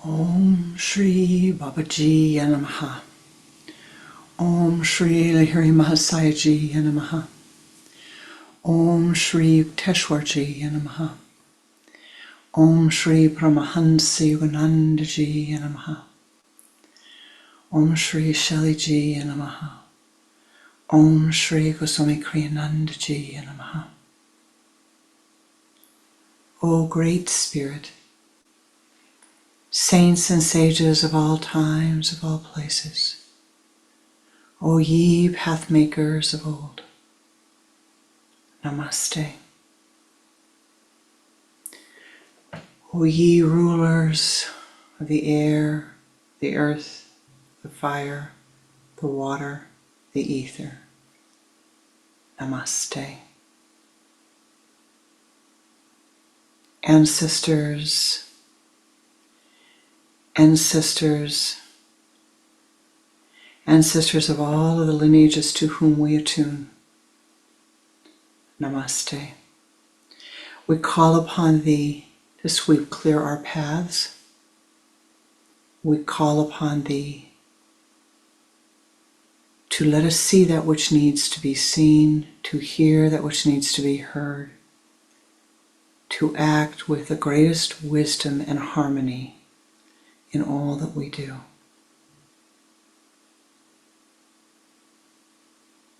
Om Shri Babaji Namaha. Om Shri Lahiri Mahasayaji Namaha. Om Shri Yukteswarji Namaha. Om Shri Paramahansa Yoganandaji Namaha. Om Shri Shaliji Namaha. Om Shri Swami Kriyanandaji Namaha. O Great Spirit, saints and sages of all times, of all places, O ye pathmakers of old, Namaste. O ye rulers of the air, the earth, the fire, the water, the ether, Namaste. Ancestors, ancestors of all of the lineages to whom we attune, Namaste. We call upon Thee to sweep clear our paths. We call upon Thee to let us see that which needs to be seen, to hear that which needs to be heard, to act with the greatest wisdom and harmony in all that we do.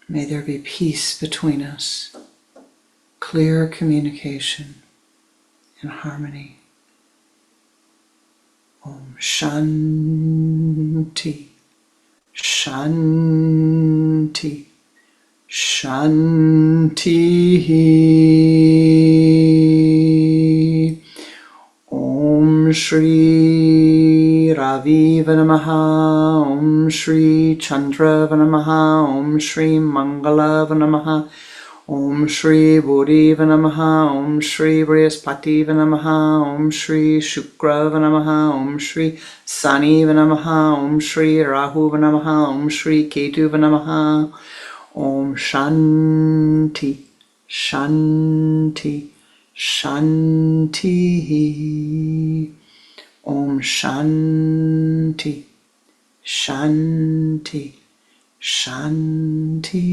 May there be peace between us, clear communication and harmony. Om Shanti, Shanti, Shanti. Om Shri Ravi Namaha. Om Shri Chandra Namaha. Om Shri Mangala Namaha. Om Shri Bodhi Namaha. Om Shri Brihaspati Namaha. Om Shri Shukra Namaha. Om Shri Sani Namaha. Om Shri Rahu Namaha. Om Shri Ketu Namaha. Om Shanti, Shanti, Shanti. Om Shanti, Shanti, Shanti.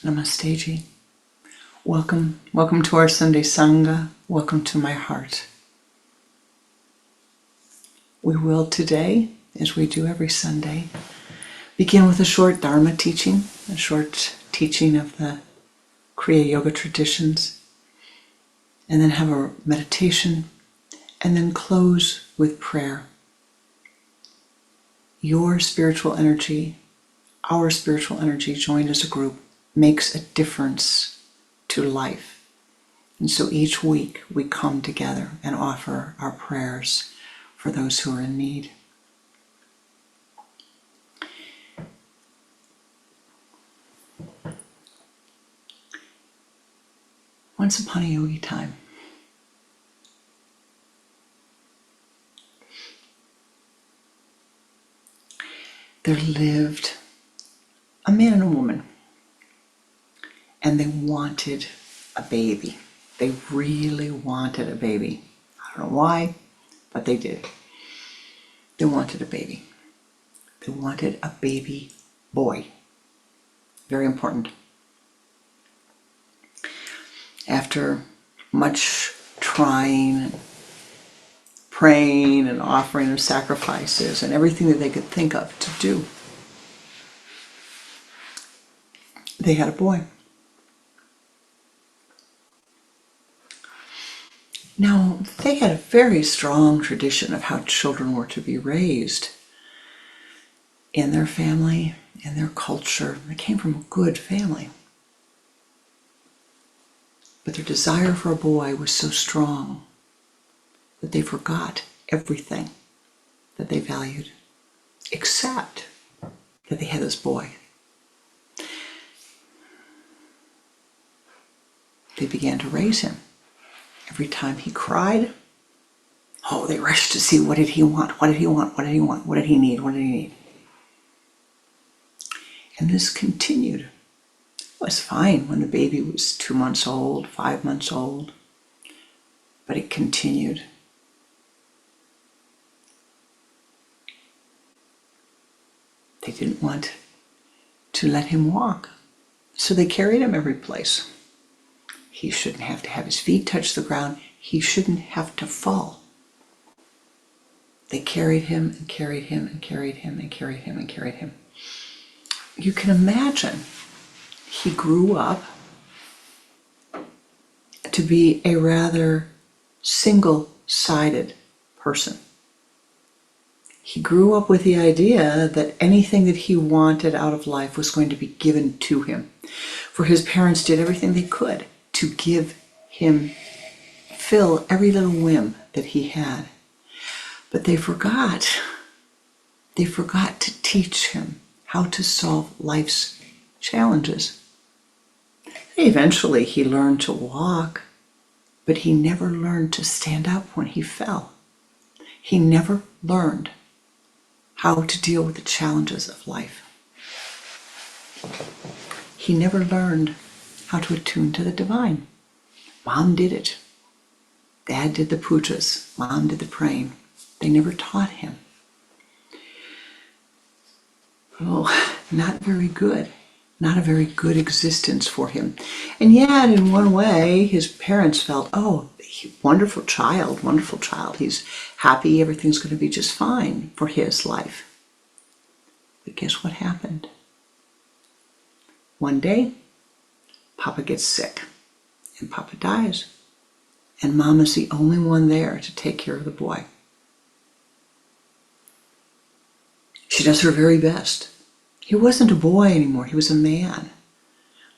Namaste Ji. Welcome to our Sunday Sangha. Welcome to my heart. We will today, as we do every Sunday, begin with a short Dharma teaching, a short teaching of the Kriya Yoga traditions, and then have a meditation, and then close with prayer. Your spiritual energy, our spiritual energy joined as a group makes a difference to life. And so each week we come together and offer our prayers for those who are in need. Once upon a yogi time, there lived a man and a woman, and they wanted a baby. They really wanted a baby. I don't know why, but they did. They wanted a baby. They wanted a baby boy. Very important. After much trying and praying and offering of sacrifices and everything that they could think of to do, they had a boy. Now, they had a very strong tradition of how children were to be raised in their family, in their culture. They came from a good family. But their desire for a boy was so strong that they forgot everything that they valued, except that they had this boy. They began to raise him. Every time he cried, they rushed to see what did he want, what did he want, what did he want, what did he need, what did he need. And this continued was fine when the baby was 2 months old, 5 months old, but it continued. They didn't want to let him walk, so they carried him every place. He shouldn't have to have his feet touch the ground. He shouldn't have to fall. They carried him and carried him and carried him and carried him and carried him. You can imagine he grew up to be a rather single-sided person. He grew up with the idea that anything that he wanted out of life was going to be given to him. For his parents did everything they could to give him, fill every little whim that he had. But they forgot to teach him how to solve life's challenges. Eventually he learned to walk, but he never learned to stand up when he fell. He never learned how to deal with the challenges of life. He never learned how to attune to the divine. Mom did it. Dad did the pujas. Mom did the praying. They never taught him. Oh, not very good. Not a very good existence for him. And yet, in one way, his parents felt, oh, wonderful child. He's happy, everything's going to be just fine for his life. But guess what happened? One day, Papa gets sick, and Papa dies. And Mama's the only one there to take care of the boy. She does her very best. He wasn't a boy anymore, he was a man,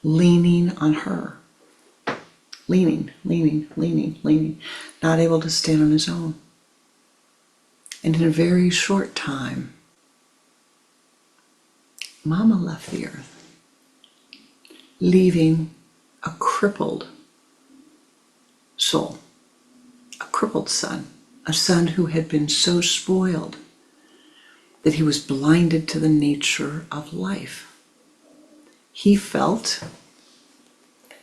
leaning on her. Leaning, not able to stand on his own. And in a very short time, Mama left the earth, leaving a crippled soul, a crippled son, a son who had been so spoiled that he was blinded to the nature of life. He felt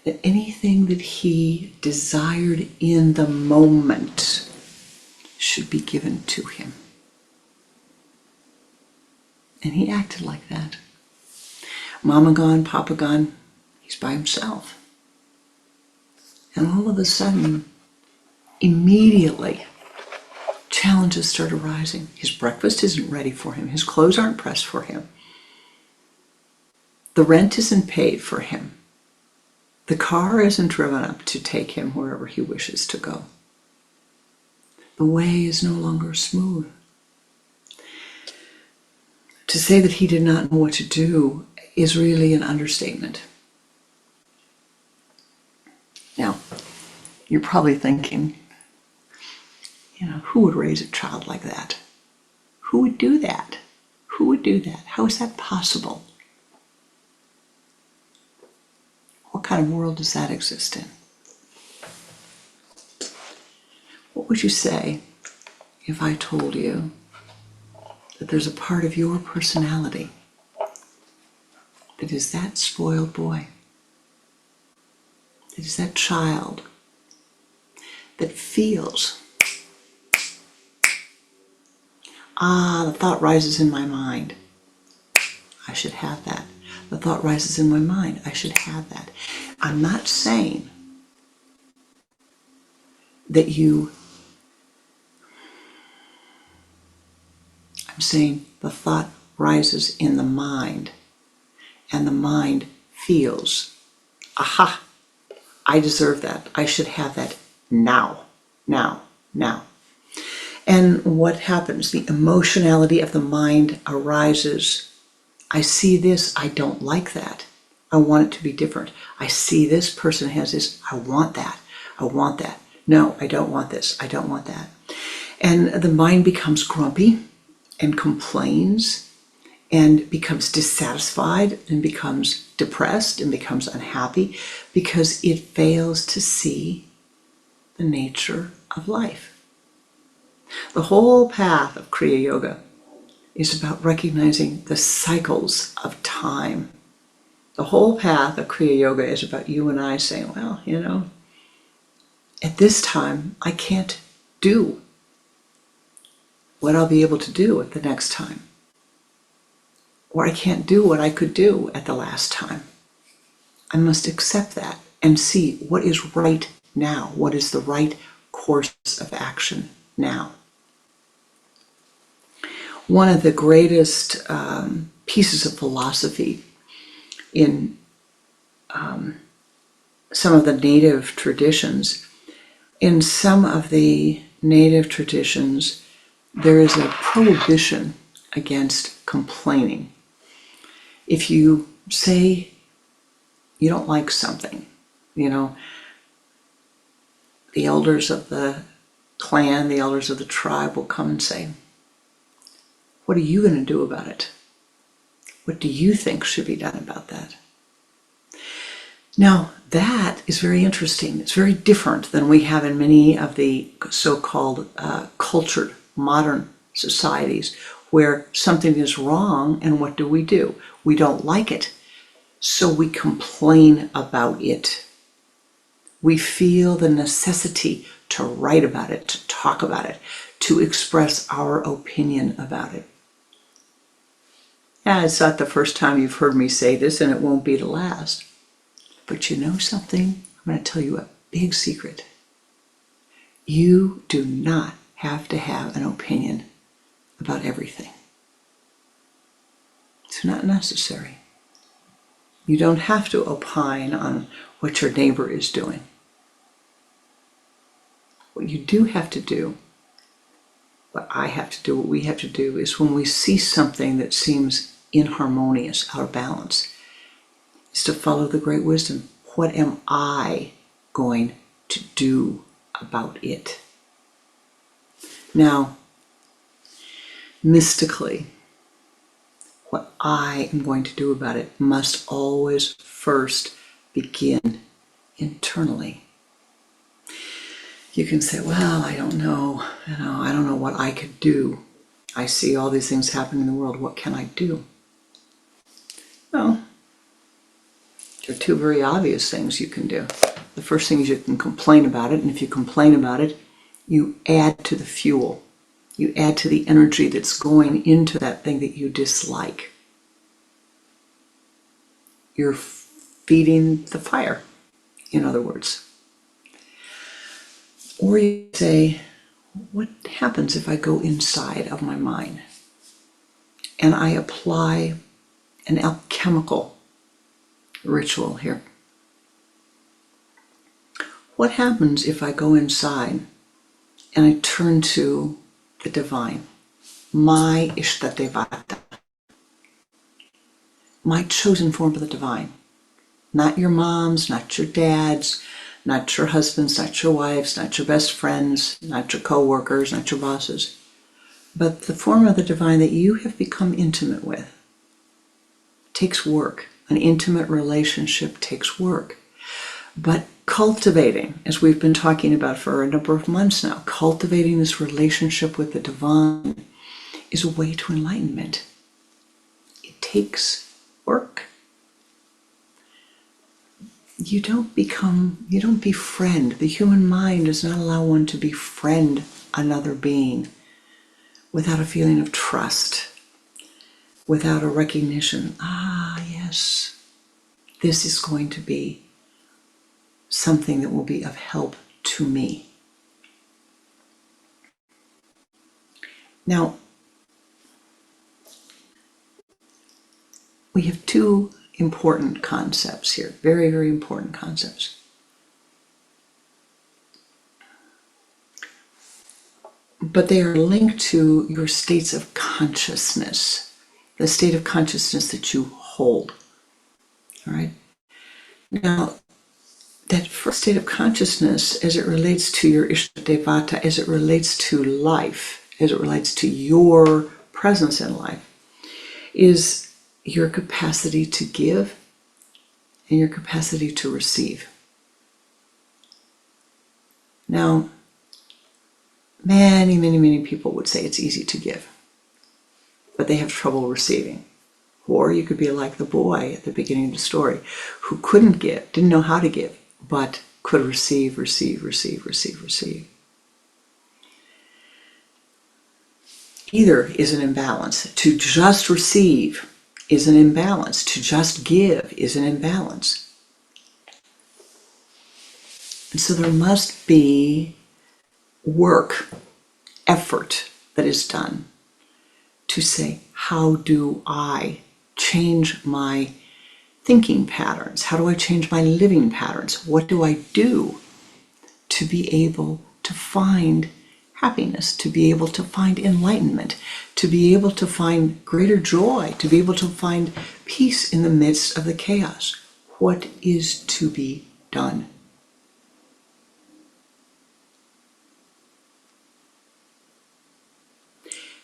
that anything that he desired in the moment should be given to him. And he acted like that. Mama gone, Papa gone, he's by himself. And all of a sudden, immediately, challenges start arising. His breakfast isn't ready for him. His clothes aren't pressed for him. The rent isn't paid for him. The car isn't driven up to take him wherever he wishes to go. The way is no longer smooth. To say that he did not know what to do is really an understatement. Now, you're probably thinking, who would raise a child like that? Who would do that? Who would do that? How is that possible? What kind of world does that exist in? What would you say if I told you that there's a part of your personality that is that spoiled boy, that is that child that feels, the thought rises in my mind, I should have that. The thought rises in my mind, I should have that. I'm not saying that I'm saying the thought rises in the mind, and the mind feels, aha, I deserve that. I should have that now. And what happens? The emotionality of the mind arises. I see this, I don't like that. I want it to be different. I see this person has this, I want that. No, I don't want this, I don't want that. And the mind becomes grumpy and complains and becomes dissatisfied and becomes depressed and becomes unhappy because it fails to see the nature of life. The whole path of Kriya Yoga is about recognizing the cycles of time. The whole path of Kriya Yoga is about you and I saying, well, at this time, I can't do what I'll be able to do at the next time. Or I can't do what I could do at the last time. I must accept that and see what is right now. What is the right course of action now? One of the greatest pieces of philosophy in some of the native traditions, in some of the native traditions, there is a prohibition against complaining. If you say you don't like something, the elders of the clan, the elders of the tribe will come and say, what are you going to do about it? What do you think should be done about that? Now, that is very interesting. It's very different than we have in many of the so-called cultured modern societies, where something is wrong, and what do? We don't like it, so we complain about it. We feel the necessity to write about it, to talk about it, to express our opinion about it. Yeah, it's not the first time you've heard me say this, and it won't be the last. But you know something? I'm going to tell you a big secret. You do not have to have an opinion about everything. It's not necessary. You don't have to opine on what your neighbor is doing. What you do have to do, what I have to do, what we have to do, is when we see something that seems inharmonious, out of balance, is to follow the great wisdom. What am I going to do about it? Now, mystically, what I am going to do about it must always first begin internally. You can say, well, I don't know, I don't know what I could do. I see all these things happening in the world. What can I do? Well, there are two very obvious things you can do. The first thing is you can complain about it, and if you complain about it, you add to the fuel. You add to the energy that's going into that thing that you dislike. You're feeding the fire, in other words. Or you say, what happens if I go inside of my mind and I apply an alchemical ritual here? What happens if I go inside and I turn to the divine, my Ishta Devata, my chosen form of the divine? Not your mom's, not your dad's, not your husband's, not your wife's, not your best friends, not your co-workers, not your bosses, but the form of the divine that you have become intimate with. It takes work. An intimate relationship takes work. But cultivating, as we've been talking about for a number of months now, cultivating this relationship with the divine is a way to enlightenment. It takes work. You don't befriend. The human mind does not allow one to befriend another being without a feeling of trust, without a recognition, yes, this is going to be something that will be of help to me. Now, we have two important concepts here, very, very important concepts. But they are linked to your states of consciousness, the state of consciousness that you hold. All right? Now, that first state of consciousness, as it relates to your Ishta Devata, as it relates to life, as it relates to your presence in life, is your capacity to give and your capacity to receive. Now, many, many, many people would say it's easy to give, but they have trouble receiving. Or you could be like the boy at the beginning of the story who couldn't give, didn't know how to give, but could receive, receive, receive, receive, receive. Either is an imbalance. To just receive is an imbalance. To just give is an imbalance. And so there must be work, effort that is done to say, how do I change my thinking patterns? How do I change my living patterns? What do I do to be able to find happiness, to be able to find enlightenment, to be able to find greater joy, to be able to find peace in the midst of the chaos? What is to be done?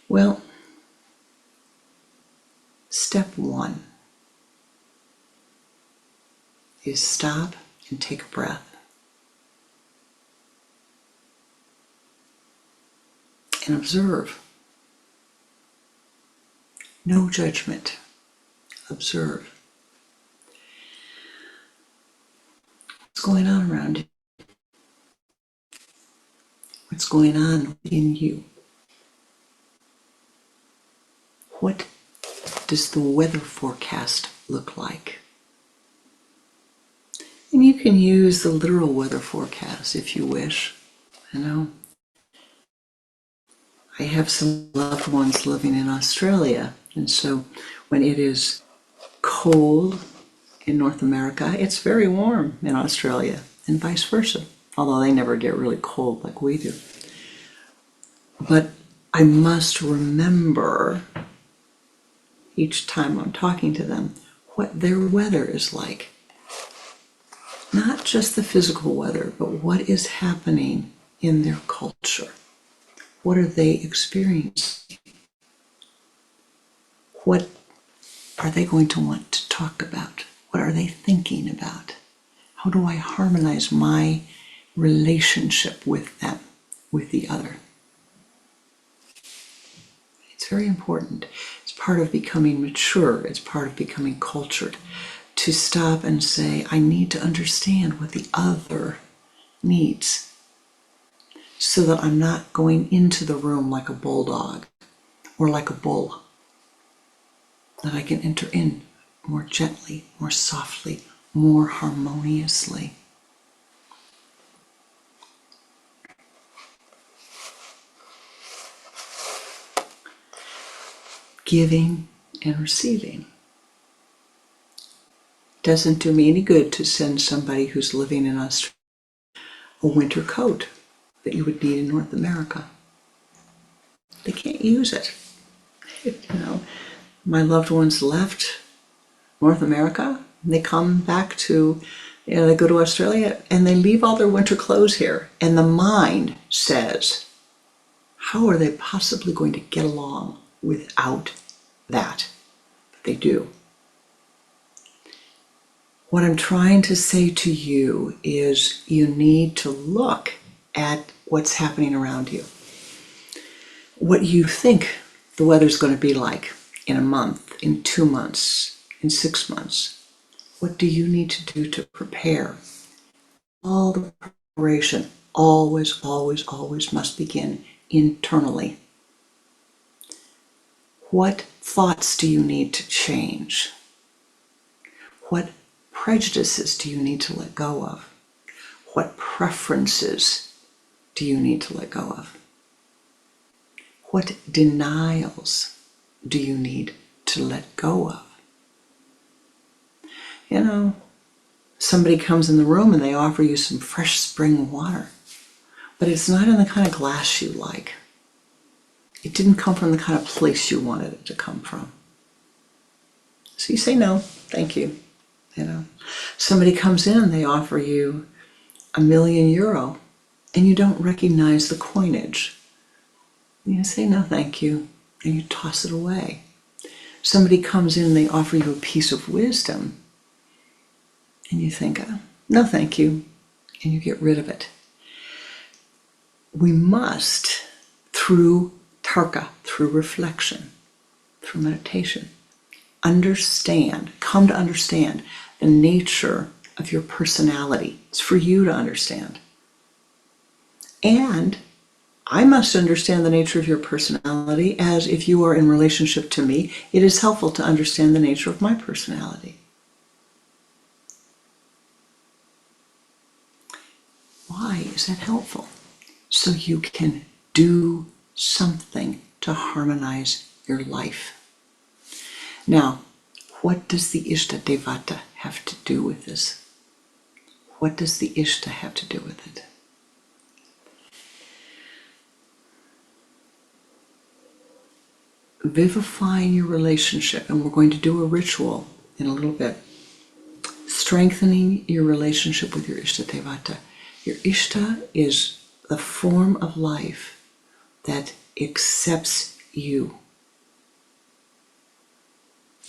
Well, step one is stop and take a breath and observe. No judgment. Observe. What's going on around you? What's going on in you? What does the weather forecast look like? And you can use the literal weather forecast if you wish. I have some loved ones living in Australia, and so when it is cold in North America, it's very warm in Australia, and vice versa, although they never get really cold like we do. But I must remember each time I'm talking to them what their weather is like. Not just the physical weather, but what is happening in their culture. What are they experiencing? What are they going to want to talk about? What are they thinking about? How do I harmonize my relationship with them, with the other? It's very important. It's part of becoming mature. It's part of becoming cultured. To stop and say, I need to understand what the other needs, so that I'm not going into the room like a bulldog or like a bull. That I can enter in more gently, more softly, more harmoniously. Giving and receiving. Doesn't do me any good to send somebody who's living in Australia a winter coat that you would need in North America. They can't use it. My loved ones left North America, and they come back to, they go to Australia, and they leave all their winter clothes here. And the mind says, how are they possibly going to get along without that? But they do. What I'm trying to say to you is you need to look at what's happening around you. What you think the weather's going to be like in a month, in 2 months, in 6 months. What do you need to do to prepare? All the preparation always, always, always must begin internally. What thoughts do you need to change? What prejudices do you need to let go of? What preferences do you need to let go of? What denials do you need to let go of? Somebody comes in the room and they offer you some fresh spring water, but it's not in the kind of glass you like. It didn't come from the kind of place you wanted it to come from. So you say no, thank you. Somebody comes in and they offer you €1,000,000 and you don't recognize the coinage. You say no, thank you, and you toss it away. Somebody comes in and they offer you a piece of wisdom and you think, no, thank you, and you get rid of it. We must, through tarka, through reflection, through meditation, come to understand the nature of your personality. It's for you to understand. And I must understand the nature of your personality, as if you are in relationship to me, it is helpful to understand the nature of my personality. Why is that helpful? So you can do something to harmonize your life. Now, what does the Ishta Devata have to do with this? What does the Ishta have to do with it? Vivifying your relationship, and we're going to do a ritual in a little bit. Strengthening your relationship with your Ishta Devata. Your Ishta is the form of life that accepts you.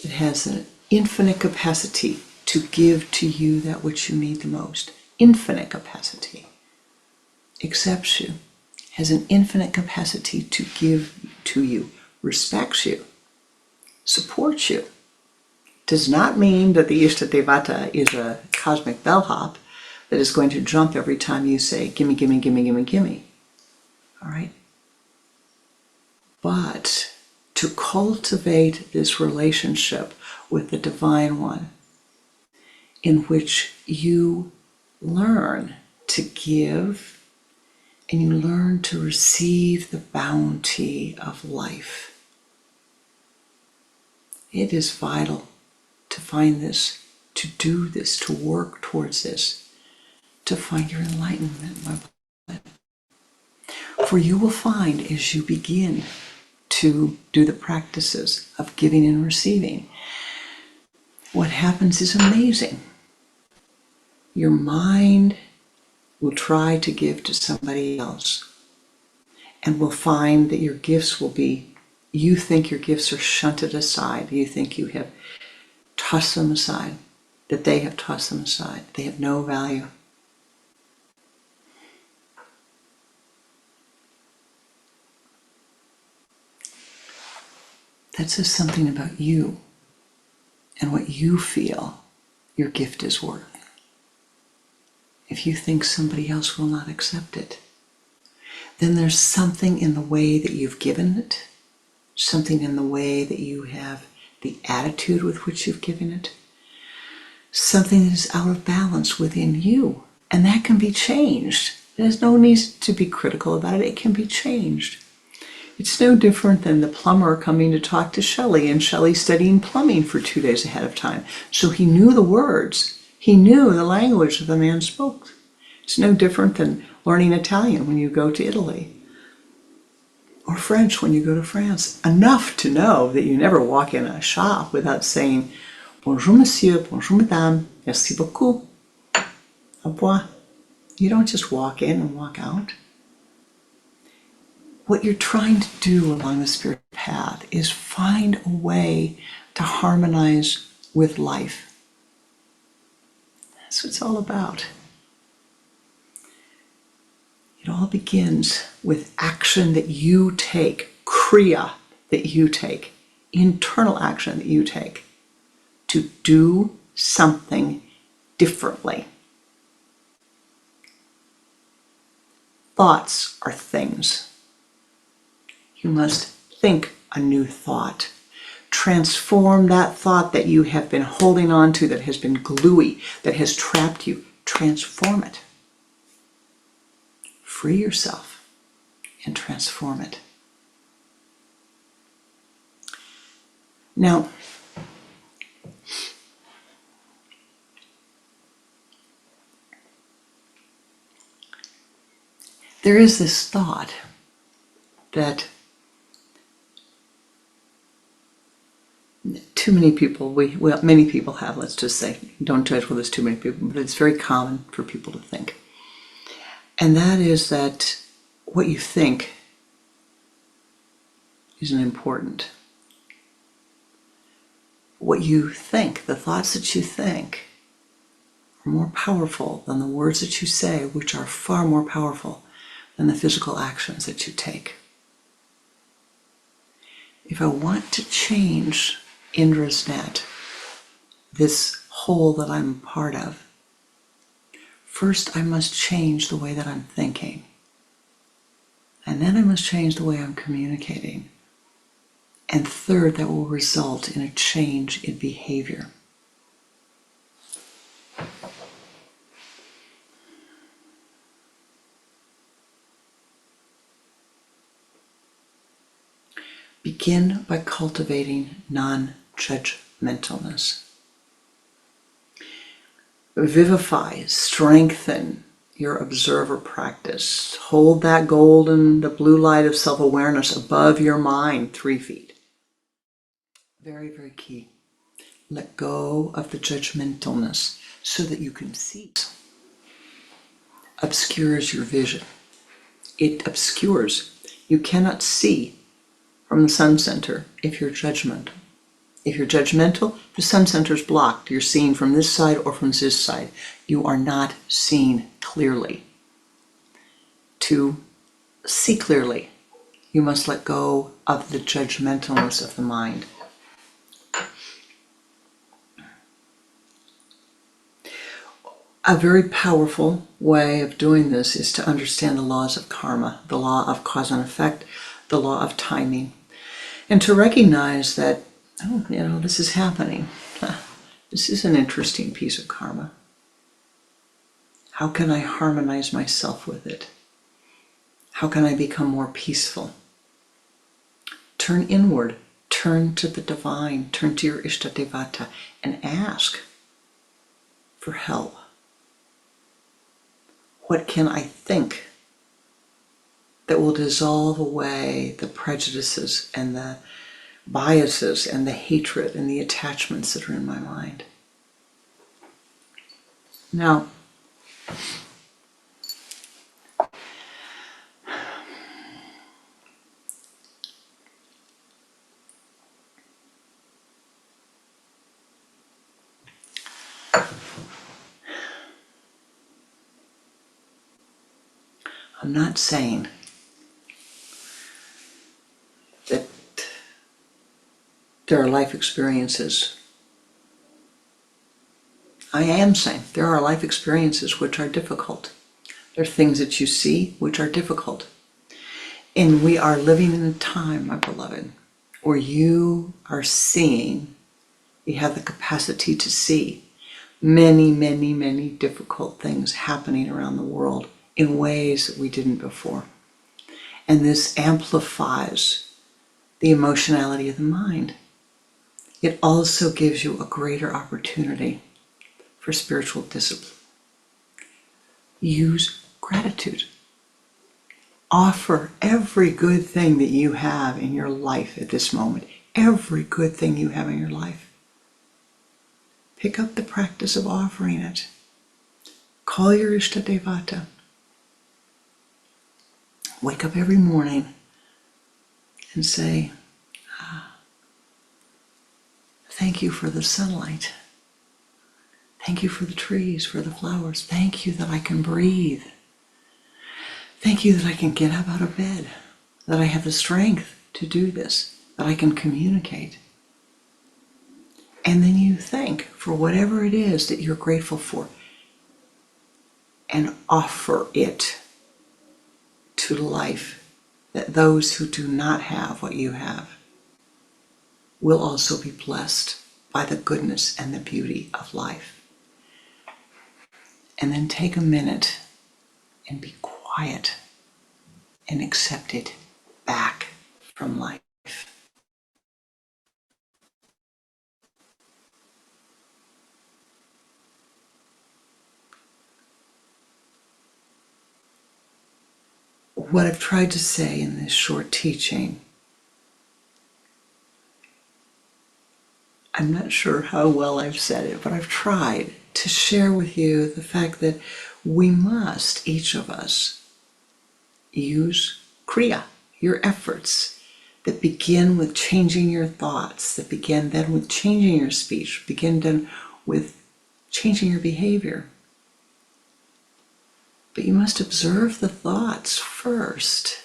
It has an infinite capacity to give to you that which you need the most. Infinite capacity. Accepts you. Has an infinite capacity to give to you. Respects you. Supports you. Does not mean that the Ishta Devata is a cosmic bellhop that is going to jump every time you say, gimme, gimme, gimme, gimme, gimme. All right? But to cultivate this relationship with the Divine One, in which you learn to give and you learn to receive the bounty of life. It is vital to find this, to do this, to work towards this, to find your enlightenment, my beloved. For you will find, as you begin to do the practices of giving and receiving, what happens is amazing. Your mind will try to give to somebody else and will find that your gifts will be, you think your gifts are shunted aside. You think you have tossed them aside, that they have tossed them aside. They have no value. That says something about you and what you feel your gift is worth. If you think somebody else will not accept it, then there's something in the way that you've given it, something in the way that you have the attitude with which you've given it, something that is out of balance within you. And that can be changed. There's no need to be critical about it. It can be changed. It's no different than the plumber coming to talk to Shelley, and Shelley studying plumbing for 2 days ahead of time. So he knew the words. He knew the language that the man spoke. It's no different than learning Italian when you go to Italy, or French when you go to France. Enough to know that you never walk in a shop without saying, bonjour monsieur, bonjour madame, merci beaucoup, au revoir. You don't just walk in and walk out. What you're trying to do along the spirit path is find a way to harmonize with life. That's what it's all about. It all begins with action that you take, Kriya that you take, internal action that you take to do something differently. Thoughts are things. You must think a new thought. Transform that thought that you have been holding on to, that has been gluey, that has trapped you. Transform it. Free yourself and transform it. Now, there is this thought that too many people, many people have, let's just say, don't judge whether there's too many people, but it's very common for people to think. And that is that what you think isn't important. What you think, the thoughts that you think, are more powerful than the words that you say, which are far more powerful than the physical actions that you take. If I want to change Indra's net, this whole that I'm a part of, first I must change the way that I'm thinking. And then I must change the way I'm communicating. And third, that will result in a change in behavior. Begin by cultivating non-judgmentalness. Vivify, strengthen your observer practice. Hold that golden, the blue light of self-awareness above your mind 3 feet. Very, very key. Let go of the judgmentalness so that you can see. Obscures your vision. It obscures. You cannot see from the sun center if you're judgmental. If you're judgmental, the sun center is blocked. You're seeing from this side or from this side. You are not seeing clearly. To see clearly, you must let go of the judgmentalness of the mind. A very powerful way of doing this is to understand the laws of karma, the law of cause and effect, the law of timing, and to recognize that, this is happening. This is an interesting piece of karma. How can I harmonize myself with it? How can I become more peaceful? Turn inward, turn to the divine, turn to your Ishta Devata, and ask for help. What can I think that will dissolve away the prejudices and the biases and the hatred and the attachments that are in my mind? Now, I'm not saying that there are life experiences. I am saying there are life experiences which are difficult. There are things that you see which are difficult. And we are living in a time, my beloved, where you are seeing, you have the capacity to see many, many, many difficult things happening around the world in ways that we didn't before. And this amplifies the emotionality of the mind. It also gives you a greater opportunity for spiritual discipline. Use gratitude. Offer every good thing that you have in your life at this moment. Every good thing you have in your life. Pick up the practice of offering it. Call your Ishta Devata. Wake up every morning and say, thank you for the sunlight. Thank you for the trees, for the flowers. Thank you that I can breathe. Thank you that I can get up out of bed, that I have the strength to do this, that I can communicate. And then you thank for whatever it is that you're grateful for and offer it to life, that those who do not have what you have will also be blessed by the goodness and the beauty of life. And then take a minute and be quiet and accept it back from life. What I've tried to say in this short teaching, I'm not sure how well I've said it, but I've tried to share with you the fact that we must, each of us, use Kriya, your efforts that begin with changing your thoughts, that begin then with changing your speech, begin then with changing your behavior. But you must observe the thoughts first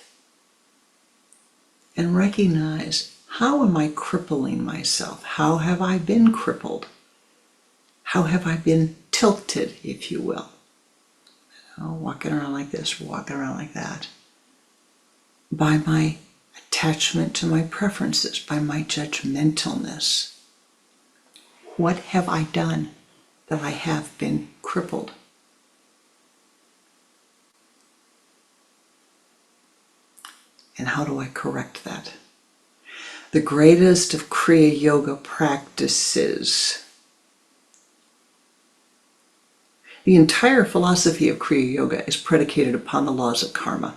and recognize How am I crippling myself? How have I been crippled? How have I been tilted, if you will? Walking around like this, walking around like that. By my attachment to my preferences, by my judgmentalness. What have I done that I have been crippled? And how do I correct that? The greatest of Kriya Yoga practices. The entire philosophy of Kriya Yoga is predicated upon the laws of karma.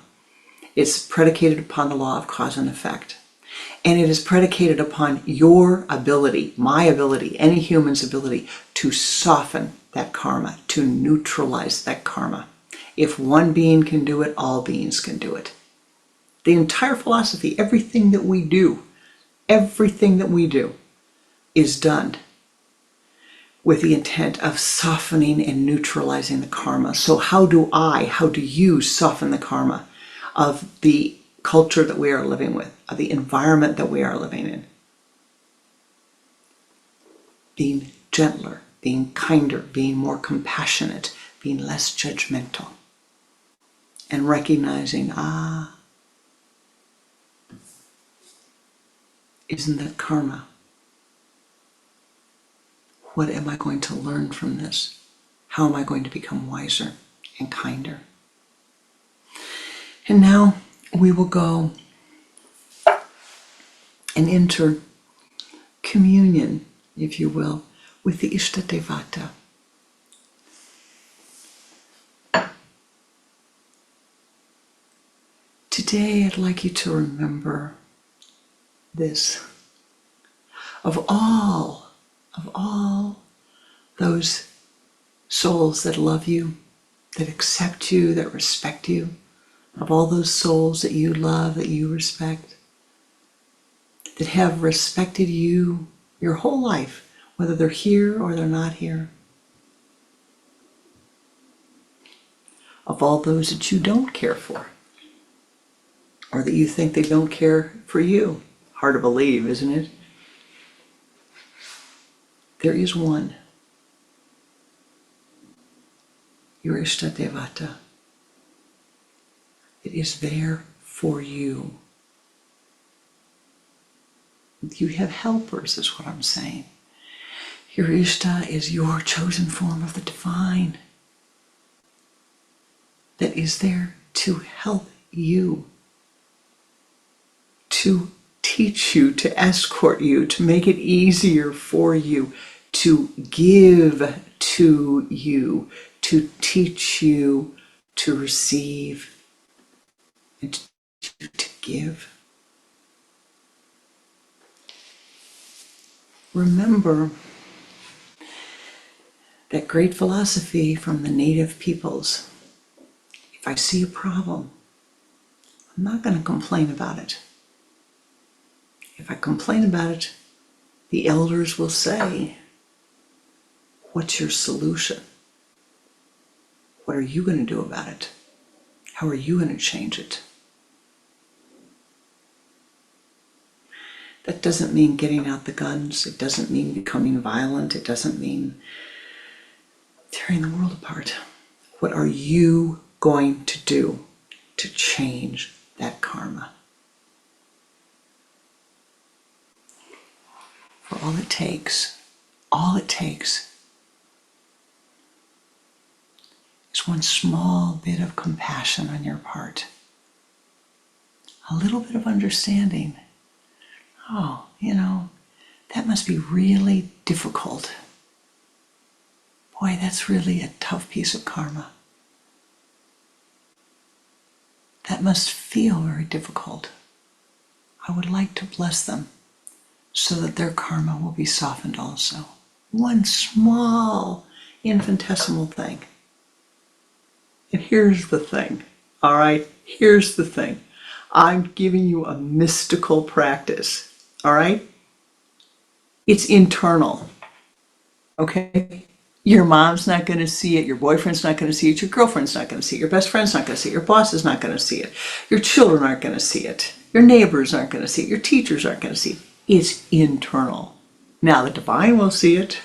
It's predicated upon the law of cause and effect. And it is predicated upon your ability, my ability, any human's ability to soften that karma, to neutralize that karma. If one being can do it, all beings can do it. The entire philosophy, everything that we do is done with the intent of softening and neutralizing the karma. So how do you soften the karma of the culture that we are living with, of the environment that we are living in? Being gentler, being kinder, being more compassionate, being less judgmental, and recognizing, isn't that karma? What am I going to learn from this? How am I going to become wiser and kinder? And now we will go and enter communion, if you will, with the Ishta Devata. Today I'd like you to remember this. Of all those souls that love you, that accept you, that respect you, of all those souls that you love, that you respect, that have respected you your whole life, whether they're here or they're not here. Of all those that you don't care for, or that you think they don't care for you. Hard to believe, isn't it? There is one. Your Ishta Devata. It is there for you. You have helpers, is what I'm saying. Your Ishta is your chosen form of the divine that is there to help you, to teach you, to escort you, to make it easier for you, to give to you, to teach you, to receive, and to give. Remember that great philosophy from the native peoples. If I see a problem, I'm not going to complain about it. If I complain about it, the elders will say, what's your solution? What are you going to do about it? How are you going to change it? That doesn't mean getting out the guns. It doesn't mean becoming violent. It doesn't mean tearing the world apart. What are you going to do to change that karma? For all it takes is one small bit of compassion on your part. A little bit of understanding. Oh, that must be really difficult. Boy, that's really a tough piece of karma. That must feel very difficult. I would like to bless them so that their karma will be softened also. One small, infinitesimal thing. And here's the thing, all right? Here's the thing. I'm giving you a mystical practice, all right? It's internal, okay? Your mom's not going to see it. Your boyfriend's not going to see it. Your girlfriend's not going to see it. Your best friend's not going to see it. Your boss is not going to see it. Your children aren't going to see it. Your neighbors aren't going to see it. Your teachers aren't going to see it. It's internal. Now the divine will see it.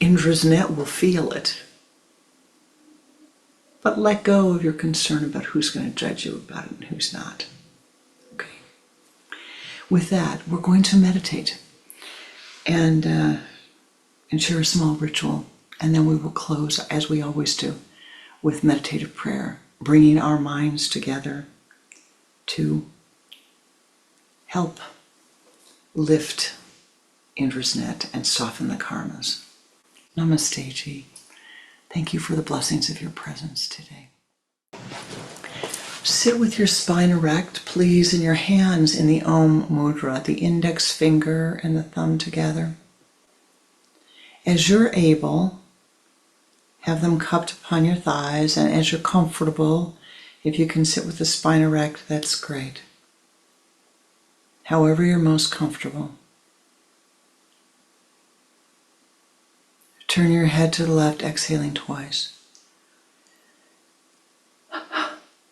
Indra's net will feel it. But let go of your concern about who's going to judge you about it and who's not. Okay. With that, we're going to meditate and share a small ritual. And then we will close, as we always do, with meditative prayer, bringing our minds together to help lift Indra's net and soften the karmas. Namaste, Ji. Thank you for the blessings of your presence today. Sit with your spine erect, please, and your hands in the Om Mudra, the index finger and the thumb together. As you're able, have them cupped upon your thighs, and as you're comfortable, if you can sit with the spine erect, that's great. However you're most comfortable. Turn your head to the left, exhaling twice.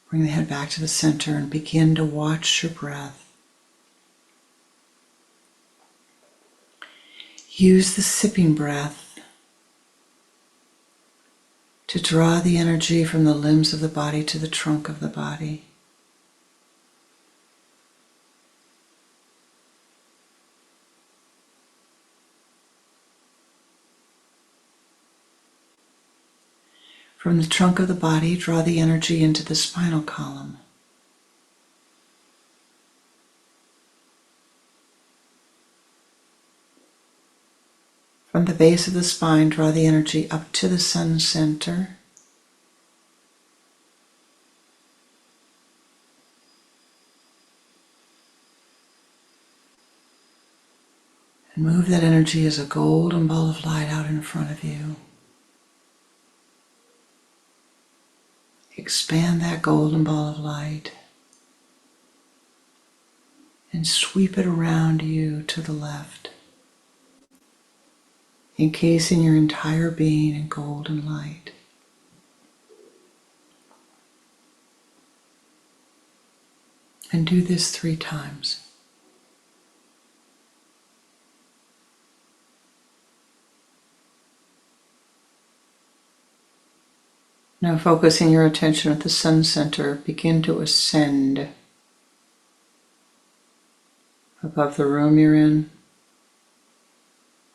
Bring the head back to the center and begin to watch your breath. Use the sipping breath to draw the energy from the limbs of the body to the trunk of the body. From the trunk of the body, draw the energy into the spinal column. From the base of the spine, draw the energy up to the sun center. And move that energy as a golden ball of light out in front of you. Expand that golden ball of light and sweep it around you to the left, encasing your entire being in golden light. And do this 3 times. Now focusing your attention at the sun center, begin to ascend above the room you're in,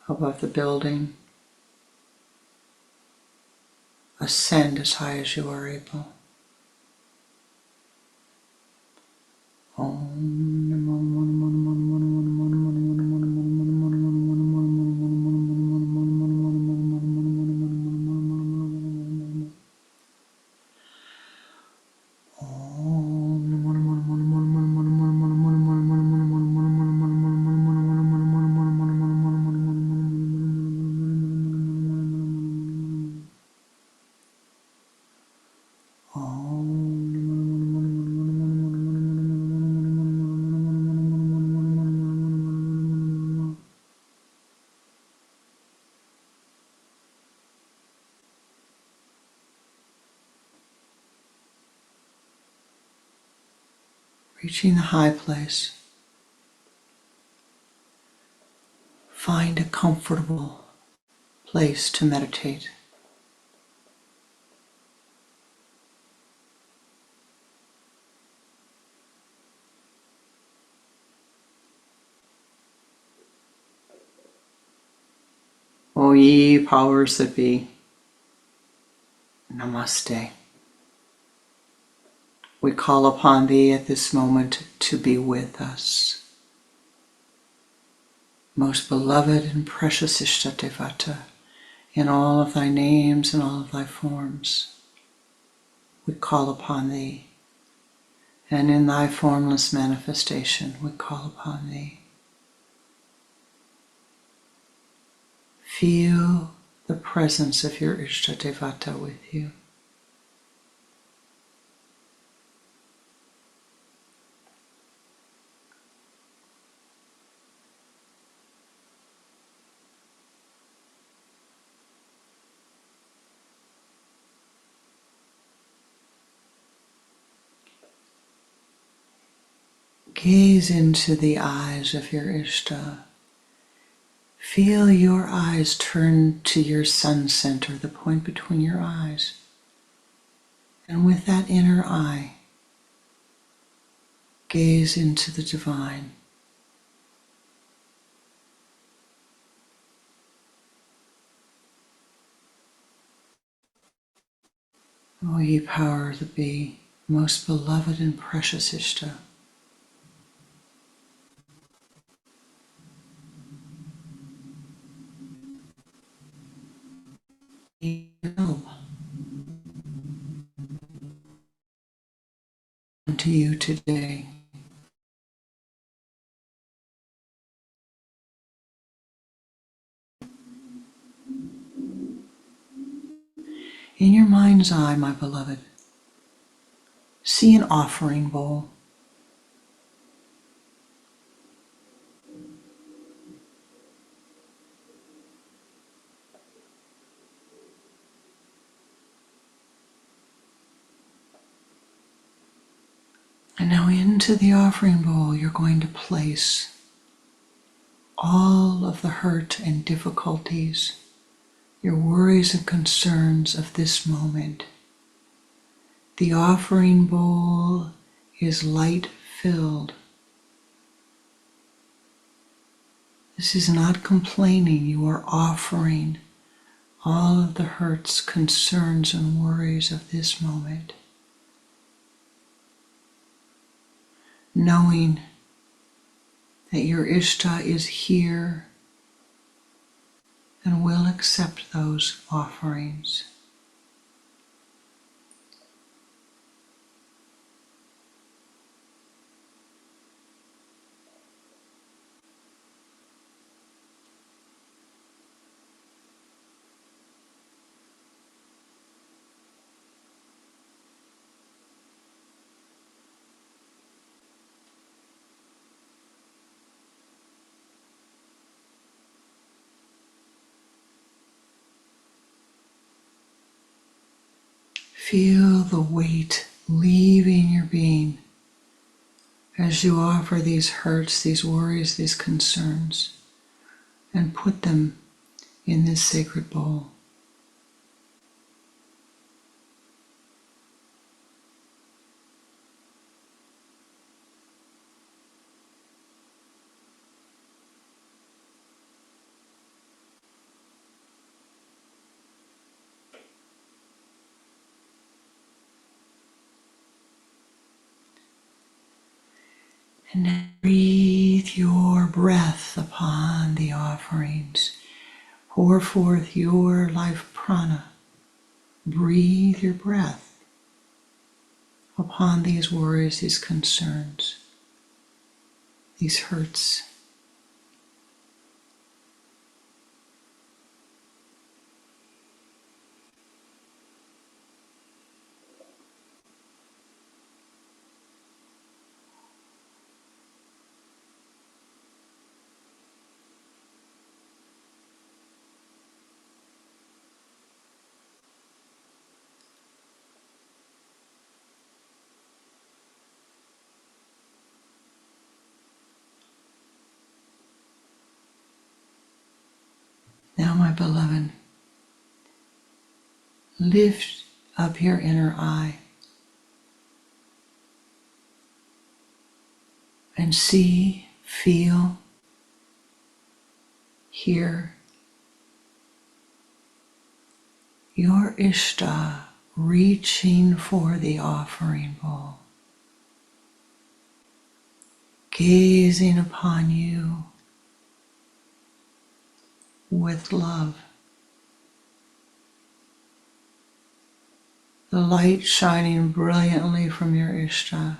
above the building. Ascend as high as you are able. Reaching the high place, find a comfortable place to meditate. O ye powers that be, Namaste. We call upon thee at this moment to be with us. Most beloved and precious Ishta Devata, in all of thy names and all of thy forms, we call upon thee. And in thy formless manifestation, we call upon thee. Feel the presence of your Ishta Devata with you. Gaze into the eyes of your Ishta. Feel your eyes turn to your sun center, the point between your eyes. And with that inner eye, gaze into the divine. O ye power that be, most beloved and precious Ishta. Help to you today. In your mind's eye, my beloved, see an offering bowl. And now into the offering bowl, you're going to place all of the hurt and difficulties, your worries and concerns of this moment. The offering bowl is light filled. This is not complaining. You are offering all of the hurts, concerns, and worries of this moment, knowing that your Ishta is here and will accept those offerings. Feel the weight leaving your being as you offer these hurts, these worries, these concerns, and put them in this sacred bowl. And now breathe your breath upon the offerings. Pour forth your life prana. Breathe your breath upon these worries, these concerns, these hurts. Now, my beloved, lift up your inner eye and see, feel, hear your Ishta reaching for the offering bowl, gazing upon you with love. The light shining brilliantly from your Ishta.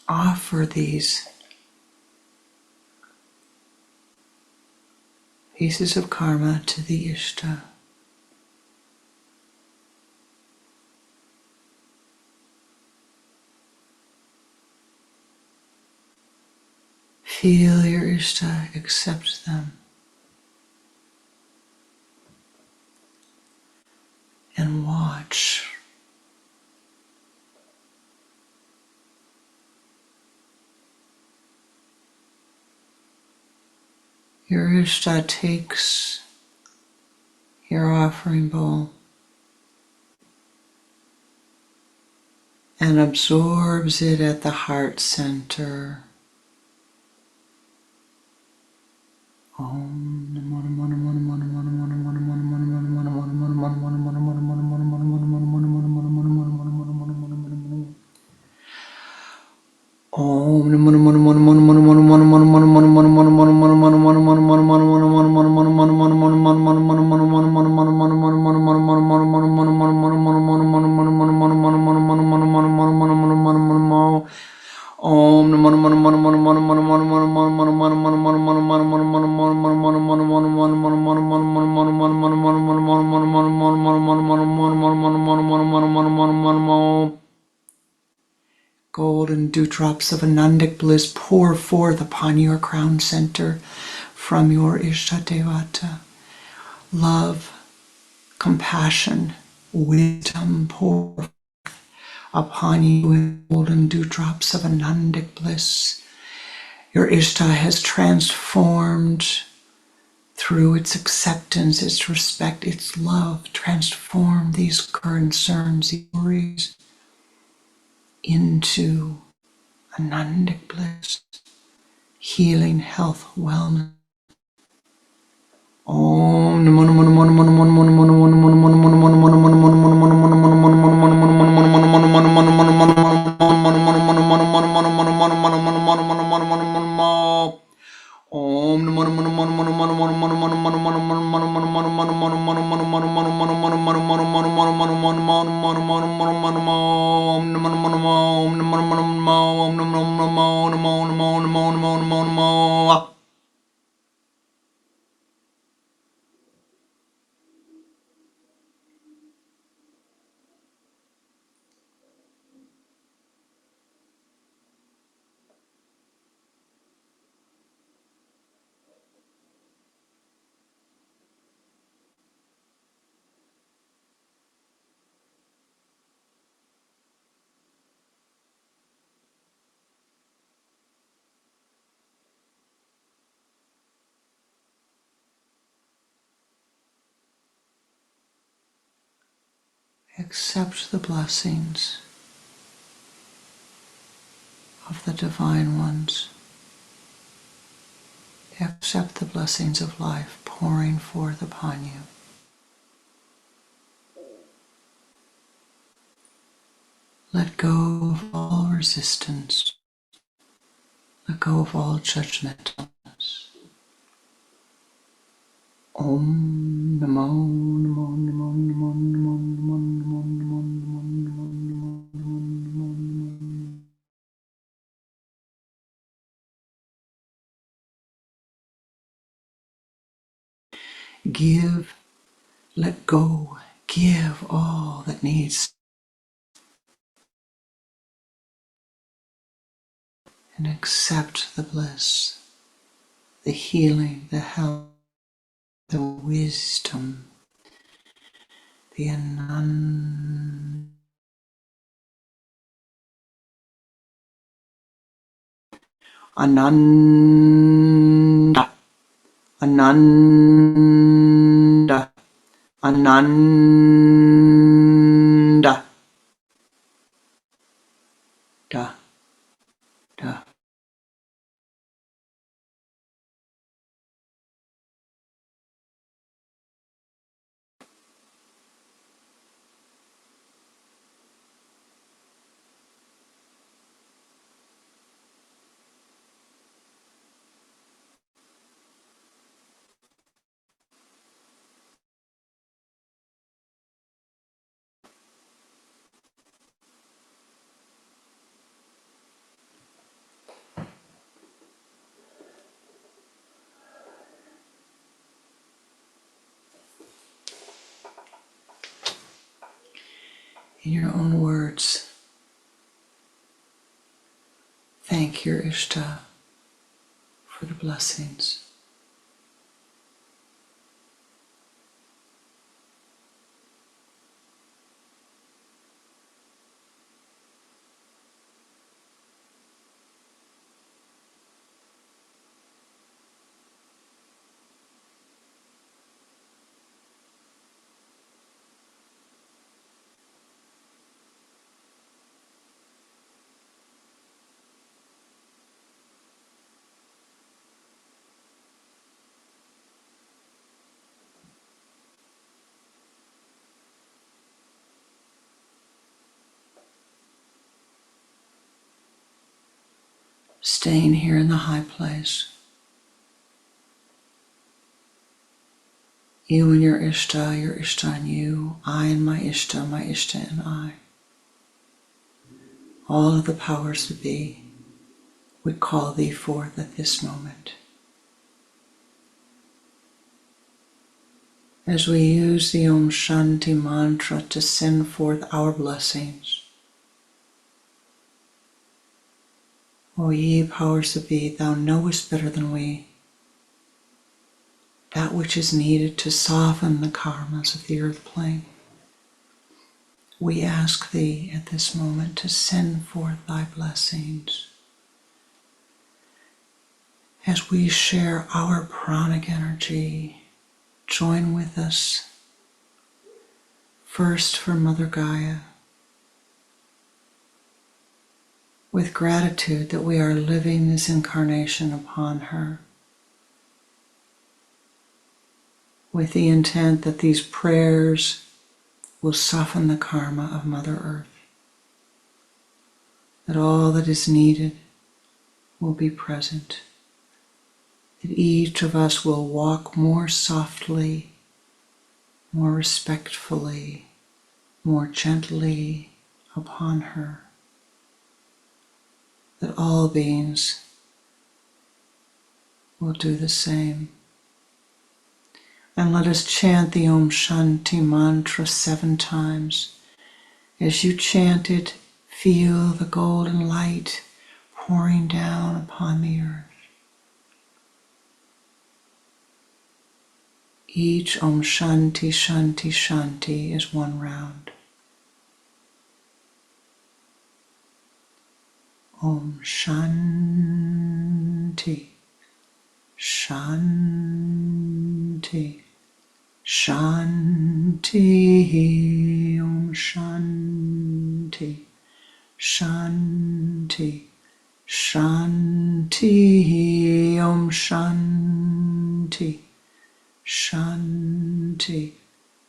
Offer these pieces of karma to the Ishta. Feel your Ishta accept them. And watch Your Ishta takes your offering bowl and absorbs it at the heart center. Golden dewdrops of Anandic bliss pour forth upon your crown center from your Ishta Devata. Love, compassion, wisdom pour upon you in golden dewdrops of Anandic bliss. Your Ishta has transformed through its acceptance, its respect, its love, transform these concerns, these worries into Anandic bliss, healing, health, wellness. Om Namo Namo Namo Namo Namo Namo Namo Namo Namo Namo Accept the blessings of the Divine Ones. Accept the blessings of life pouring forth upon you. Let go of all resistance. Let go of all judgmentalness. Om Namo Namo Namo Namo Namo Namo Namo Namo Namo Namo Namo. Give, let go, give all that needs, and accept the bliss, the healing, the health, the wisdom, the Ananda. Ananda, Ananda, Ananda, da, da. In your own words, thank your Ishta for the blessings. staying here in the high place. You and your Ishta and you, I and my Ishta and I. All of the powers that be, we call thee forth at this moment. As we use the Om Shanti mantra to send forth our blessings. O ye powers that be, thou knowest better than we that which is needed to soften the karmas of the earth plane. We ask thee at this moment to send forth thy blessings as we share our pranic energy. Join with us first for Mother Gaia, with gratitude that we are living this incarnation upon her, with the intent that these prayers will soften the karma of Mother Earth, that all that is needed will be present, that each of us will walk more softly, more respectfully, more gently upon her, that all beings will do the same. And let us chant the Om Shanti mantra 7 times. As you chant it, feel the golden light pouring down upon the earth. Each Om Shanti Shanti Shanti is 1 round. Om Shanti Shanti Shanti. Om Shanti Shanti Shanti. Om Shanti Shanti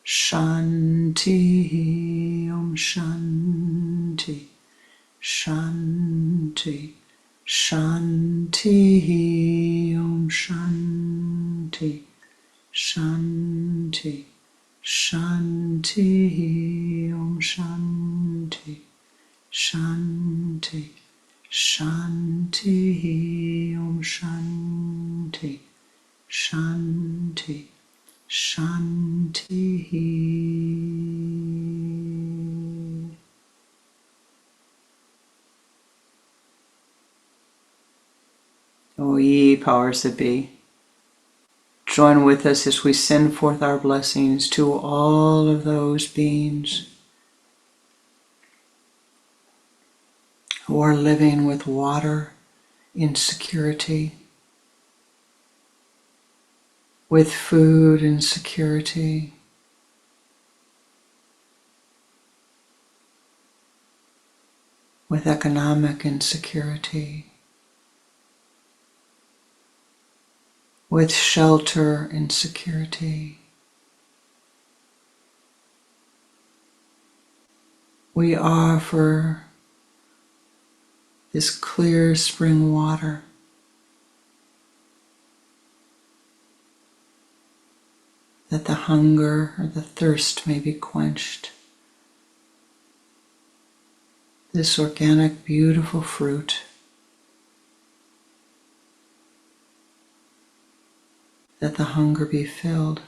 Shanti. Om Shanti Shanti Shanti. Om Shanti Shanti Shanti. Om Shanti Shanti Shanti. Om Shanti Shanti Shanti. O ye powers that be, join with us as we send forth our blessings to all of those beings who are living with water insecurity, with food insecurity, with economic insecurity, with shelter insecurity. We offer this clear spring water that the hunger or the thirst may be quenched. This organic, beautiful fruit that the hunger be filled.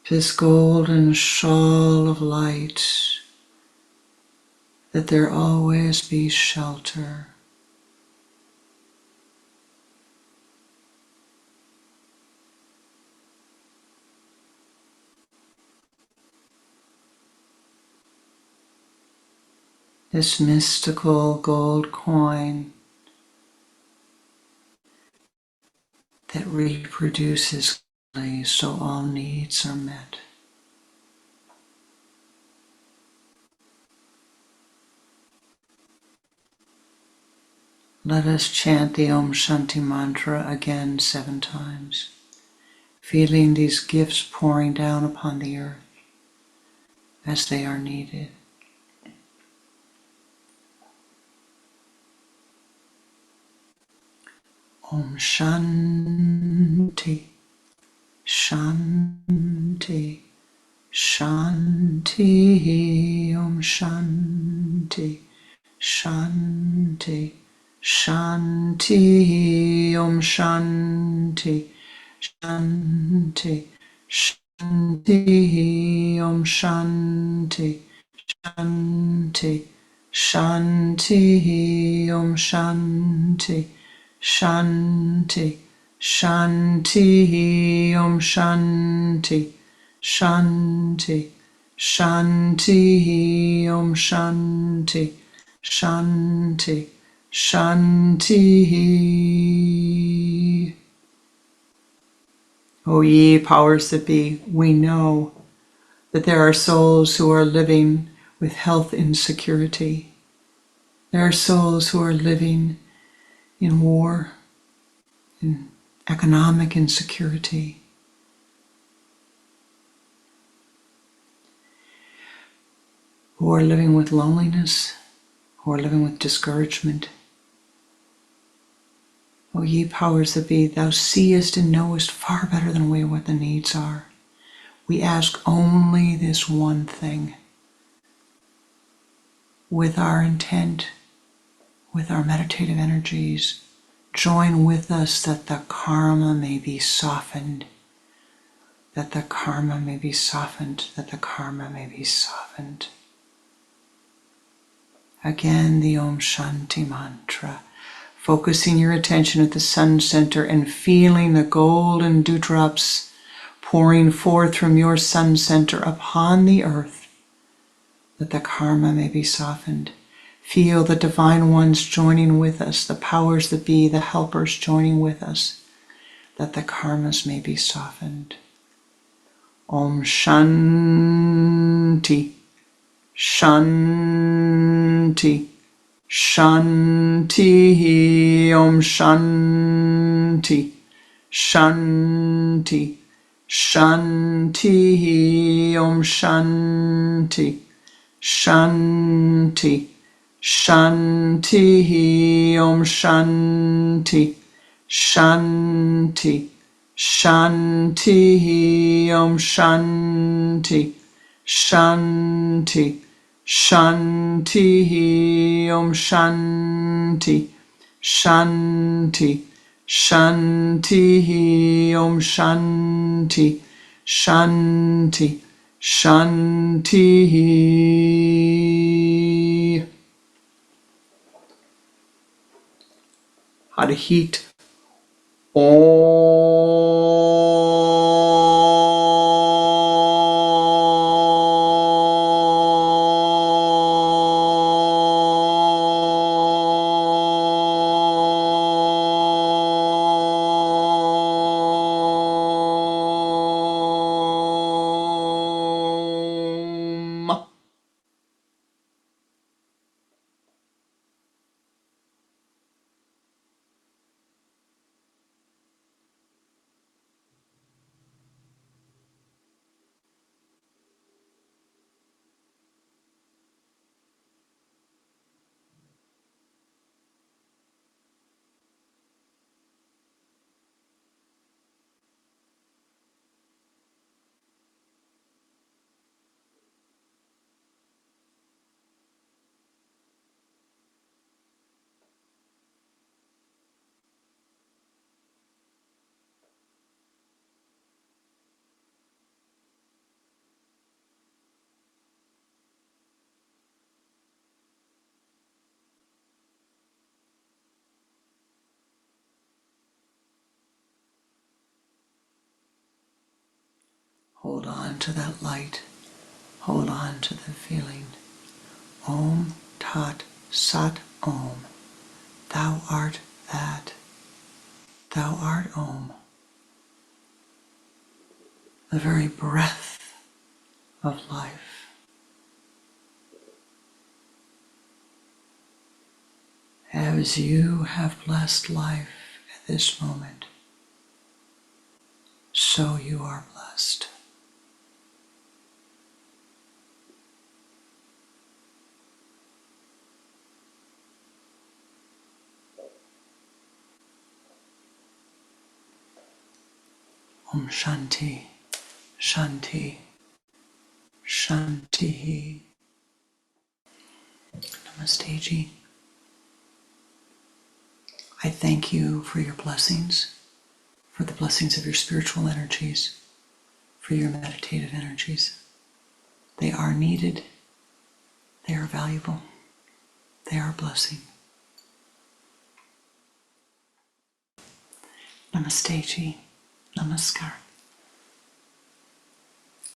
This golden shawl of light, that there always be shelter. This mystical gold coin that reproduces so all needs are met. Let us chant the Om Shanti mantra again 7 times, feeling these gifts pouring down upon the earth as they are needed. Om Shanti, Shanti, Shanti. Om Shanti, Shanti, Shanti. Om Shanti, Shanti, Shanti. Om Shanti, Shanti, Shanti. Om Shanti, Shanti, Shanti. Om Shanti, Shanti, Shanti. Om Shanti, Shanti, Shanti. O ye powers that be, we know that there are souls who are living with health insecurity. There are souls who are living in war, in economic insecurity. Who are living with loneliness, who are living with discouragement. O ye powers that be, thou seest and knowest far better than we what the needs are. We ask only this one thing. With our intent, with our meditative energies, join with us that the karma may be softened, that the karma may be softened, that the karma may be softened. Again, the Om Shanti mantra, focusing your attention at the sun center and feeling the golden dewdrops pouring forth from your sun center upon the earth, that the karma may be softened. Feel the divine ones joining with us, the powers that be, the helpers joining with us, that the karmas may be softened. Om Shanti, Shanti, Shanti. Om Shanti, Shanti, Shanti. Om Shanti, Shanti, Shanti. Om Shanti, Shanti, Shanti. Om Shanti, Shanti, Shanti. Om Shanti, Shanti, Shanti. Om Shanti, Shanti, Shanti. How to heat. Hold on to that light. Hold on to the feeling. Om Tat Sat Om. Thou art that. Thou art Om. The very breath of life. As you have blessed life at this moment, so you are blessed. Om Shanti, Shanti, Shanti. Namaste Ji. I thank you for your blessings, for the blessings of your spiritual energies, for your meditative energies. They are needed. They are valuable. They are a blessing. Namaste Ji. Namaskar.